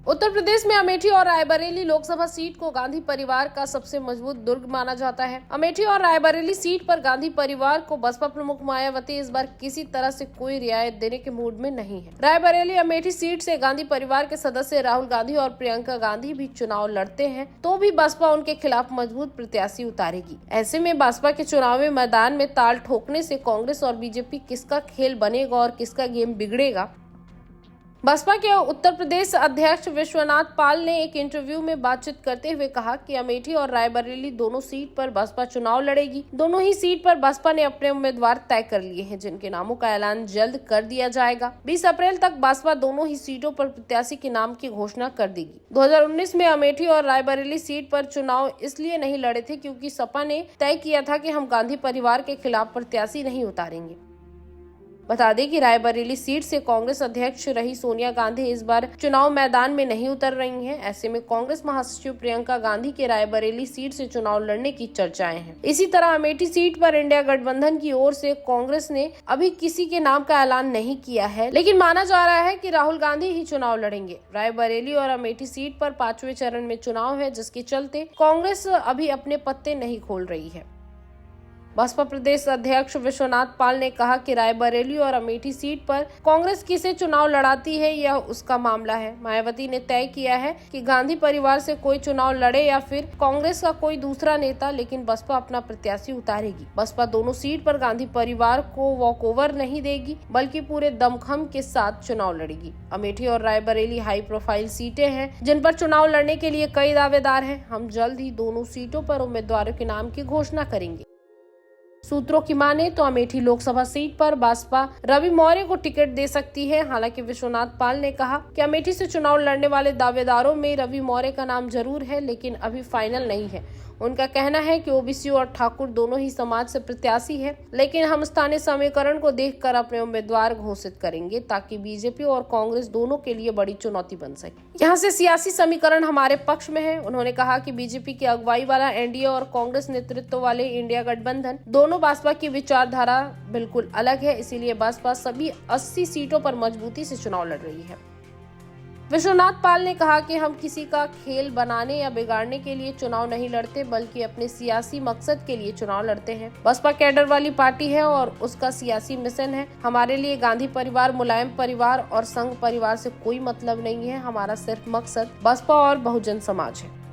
उत्तर प्रदेश में अमेठी और रायबरेली लोकसभा सीट को गांधी परिवार का सबसे मजबूत दुर्ग माना जाता है। अमेठी और रायबरेली सीट पर गांधी परिवार को बसपा प्रमुख मायावती इस बार किसी तरह से कोई रियायत देने के मूड में नहीं है। रायबरेली अमेठी सीट से गांधी परिवार के सदस्य राहुल गांधी और प्रियंका गांधी भी चुनाव लड़ते हैं तो भी बसपा उनके खिलाफ मजबूत प्रत्याशी उतारेगी। ऐसे में बसपा के चुनावी मैदान में ताल ठोकने से कांग्रेस और बीजेपी किसका खेल बनेगा और किसका गेम बिगड़ेगा। बसपा के उत्तर प्रदेश अध्यक्ष विश्वनाथ पाल ने एक इंटरव्यू में बातचीत करते हुए कहा कि अमेठी और रायबरेली दोनों सीट पर बसपा चुनाव लड़ेगी। दोनों ही सीट पर बसपा ने अपने उम्मीदवार तय कर लिए हैं, जिनके नामों का ऐलान जल्द कर दिया जाएगा। 20 अप्रैल तक बसपा दोनों ही सीटों पर प्रत्याशी के नाम की घोषणा कर देगी। 2019 में अमेठी और रायबरेली सीट पर चुनाव इसलिए नहीं लड़े थे क्योंकि सपा ने तय किया था कि हम गांधी परिवार के खिलाफ प्रत्याशी नहीं उतारेंगे। बता दें कि रायबरेली सीट से कांग्रेस अध्यक्ष रही सोनिया गांधी इस बार चुनाव मैदान में नहीं उतर रही हैं। ऐसे में कांग्रेस महासचिव प्रियंका गांधी के रायबरेली सीट से चुनाव लड़ने की चर्चाएं हैं। इसी तरह अमेठी सीट पर इंडिया गठबंधन की ओर से कांग्रेस ने अभी किसी के नाम का ऐलान नहीं किया है, लेकिन माना जा रहा है कि राहुल गांधी ही चुनाव लड़ेंगे। रायबरेली और अमेठी सीट पर 5वें चरण में चुनाव है, जिसके चलते कांग्रेस अभी अपने पत्ते नहीं खोल रही है। बसपा प्रदेश अध्यक्ष विश्वनाथ पाल ने कहा कि रायबरेली और अमेठी सीट पर कांग्रेस किसे चुनाव लड़ाती है यह उसका मामला है। मायावती ने तय किया है कि गांधी परिवार से कोई चुनाव लड़े या फिर कांग्रेस का कोई दूसरा नेता, लेकिन बसपा अपना प्रत्याशी उतारेगी। बसपा दोनों सीट पर गांधी परिवार को वॉकओवर नहीं देगी, बल्कि पूरे दमखम के साथ चुनाव लड़ेगी। अमेठी और रायबरेली हाई प्रोफाइल सीटें हैं जिन पर चुनाव लड़ने के लिए कई दावेदार हैं। हम जल्द ही दोनों सीटों पर उम्मीदवारों के नाम की घोषणा करेंगे। सूत्रों की माने तो अमेठी लोकसभा सीट पर बसपा रवि मौर्य को टिकट दे सकती है। हालांकि विश्वनाथ पाल ने कहा कि अमेठी से चुनाव लड़ने वाले दावेदारों में रवि मौर्य का नाम जरूर है, लेकिन अभी फाइनल नहीं है। उनका कहना है कि ओबीसी और ठाकुर दोनों ही समाज से प्रत्याशी है, लेकिन हम स्थानीय समीकरण को देखकर अपने उम्मीदवार घोषित करेंगे ताकि बीजेपी और कांग्रेस दोनों के लिए बड़ी चुनौती बन सके। यहाँ से सियासी समीकरण हमारे पक्ष में है। उन्होंने कहा कि बीजेपी की अगुवाई वाला एनडीए और कांग्रेस नेतृत्व वाले इंडिया गठबंधन दोनों बसपा की विचारधारा बिल्कुल अलग है, इसीलिए बसपा सभी 80 सीटों पर मजबूती से चुनाव लड़ रही है। विश्वनाथ पाल ने कहा कि हम किसी का खेल बनाने या बिगाड़ने के लिए चुनाव नहीं लड़ते, बल्कि अपने सियासी मकसद के लिए चुनाव लड़ते हैं। बसपा कैडर वाली पार्टी है और उसका सियासी मिशन है। हमारे लिए गांधी परिवार, मुलायम परिवार और संघ परिवार से कोई मतलब नहीं है। हमारा सिर्फ मकसद बसपा और बहुजन समाज है।